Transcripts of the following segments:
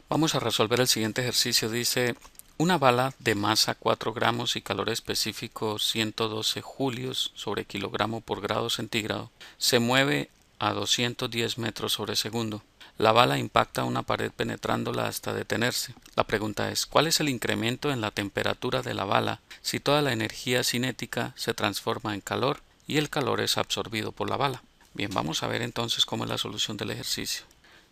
Vamos a resolver el siguiente ejercicio. Dice, una bala de masa 4 gramos y calor específico 112 julios sobre kilogramo por grado centígrado se mueve a 210 metros sobre segundo. La bala impacta una pared penetrándola hasta detenerse. La pregunta es, ¿cuál es el incremento en la temperatura de la bala si toda la energía cinética se transforma en calor y el calor es absorbido por la bala? Bien, vamos a ver entonces cómo es la solución del ejercicio.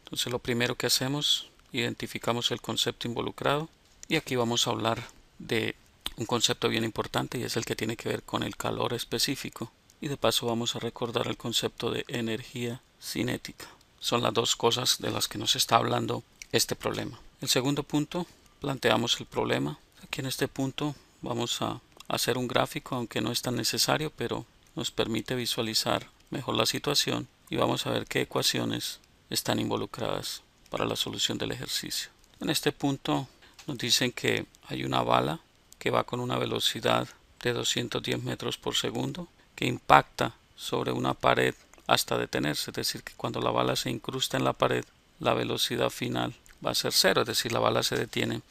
Entonces lo primero que hacemos, identificamos el concepto involucrado y aquí vamos a hablar de un concepto bien importante y es el que tiene que ver con el calor específico. Y de paso vamos a recordar el concepto de energía cinética. Son las dos cosas de las que nos está hablando este problema. El segundo punto, planteamos el problema. Aquí en este punto vamos a hacer un gráfico, aunque no es tan necesario, pero nos permite visualizar mejor la situación y vamos a ver qué ecuaciones están involucradas para la solución del ejercicio. En este punto nos dicen que hay una bala que va con una velocidad de 210 metros por segundo que impacta sobre una pared hasta detenerse, es decir, que cuando la bala se incrusta en la pared, la velocidad final va a ser cero, es decir, la bala se detiene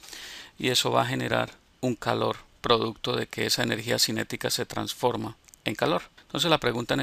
y eso va a generar un calor producto de que esa energía cinética se transforma en calor. Entonces la pregunta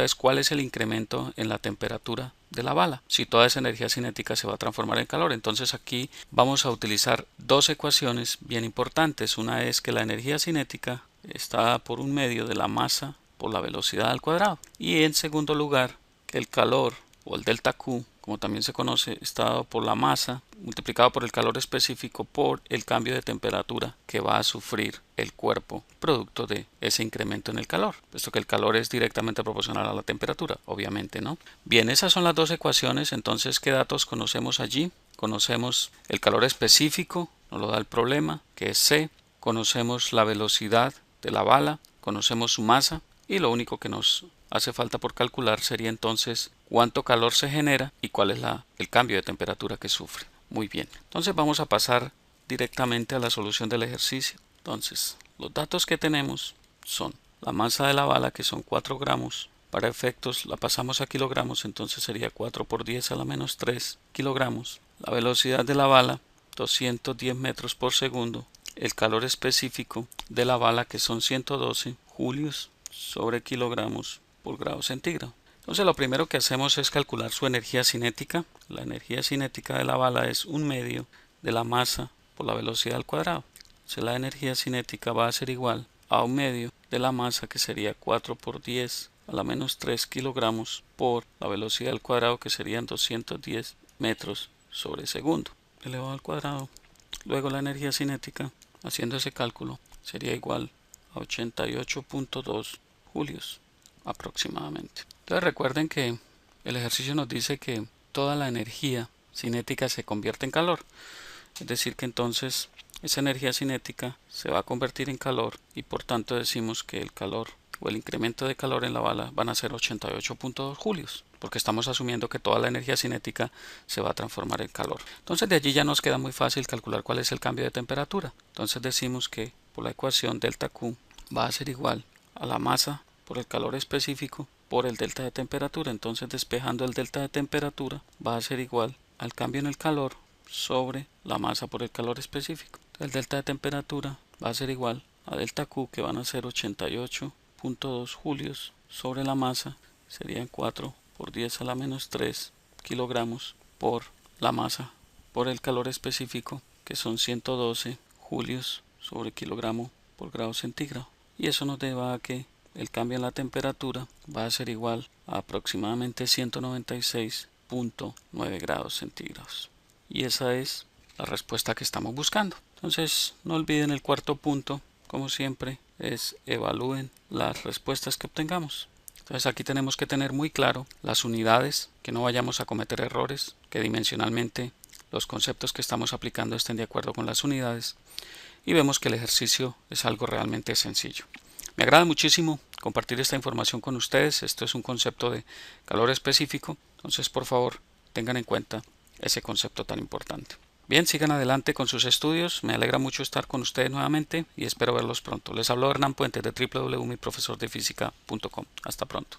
es ¿cuál es el incremento en la temperatura de la bala? Si toda esa energía cinética se va a transformar en calor, entonces aquí vamos a utilizar dos ecuaciones bien importantes. Una es que la energía cinética está dada por un medio de la masa por la velocidad al cuadrado. Y en segundo lugar, que el calor o el delta Q, como también se conoce, está dado por la masa multiplicado por el calor específico por el cambio de temperatura que va a sufrir el cuerpo producto de ese incremento en el calor, puesto que el calor es directamente proporcional a la temperatura, obviamente, ¿no? Bien, esas son las dos ecuaciones. Entonces, ¿qué datos conocemos allí? Conocemos el calor específico, nos lo da el problema, que es C. Conocemos la velocidad de la bala, conocemos su masa y lo único que nos hace falta por calcular sería entonces cuánto calor se genera y cuál es el cambio de temperatura que sufre. Muy bien, entonces vamos a pasar directamente a la solución del ejercicio. Entonces, los datos que tenemos son la masa de la bala, que son 4 gramos. Para efectos la pasamos a kilogramos, entonces sería 4 por 10 a la menos 3 kilogramos. La velocidad de la bala, 210 metros por segundo. El calor específico de la bala, que son 112 julios sobre kilogramos por grado centígrado. Entonces lo primero que hacemos es calcular su energía cinética. La energía cinética de la bala es un medio de la masa por la velocidad al cuadrado. Entonces la energía cinética va a ser igual a un medio de la masa, que sería 4 por 10 a la menos 3 kilogramos por la velocidad al cuadrado, que serían 210 metros sobre segundo elevado al cuadrado. Luego la energía cinética, haciendo ese cálculo, sería igual a 88.2 julios aproximadamente. Entonces recuerden que el ejercicio nos dice que toda la energía cinética se convierte en calor, es decir que entonces esa energía cinética se va a convertir en calor y por tanto decimos que el calor o el incremento de calor en la bala van a ser 88.2 julios, porque estamos asumiendo que toda la energía cinética se va a transformar en calor. Entonces de allí ya nos queda muy fácil calcular cuál es el cambio de temperatura. Entonces decimos que por la ecuación delta Q va a ser igual a la masa por el calor específico por el delta de temperatura. Entonces despejando el delta de temperatura va a ser igual al cambio en el calor sobre la masa por el calor específico. El delta de temperatura va a ser igual a delta Q, que van a ser 88.2 julios sobre la masa, serían 4 por 10 a la menos 3 kilogramos por la masa por el calor específico, que son 112 julios sobre kilogramo por grado centígrado. Y eso nos lleva a que el cambio en la temperatura va a ser igual a aproximadamente 196.9 grados centígrados. Y esa es la respuesta que estamos buscando. Entonces no olviden el cuarto punto, como siempre, es evalúen las respuestas que obtengamos. Entonces aquí tenemos que tener muy claro las unidades, que no vayamos a cometer errores, que dimensionalmente los conceptos que estamos aplicando estén de acuerdo con las unidades, y vemos que el ejercicio es algo realmente sencillo. Me agrada muchísimo compartir esta información con ustedes. Esto es un concepto de calor específico, entonces por favor tengan en cuenta ese concepto tan importante. Bien, sigan adelante con sus estudios. Me alegra mucho estar con ustedes nuevamente y espero verlos pronto. Les habló Hernán Puentes de www.miprofesordefísica.com. Hasta pronto.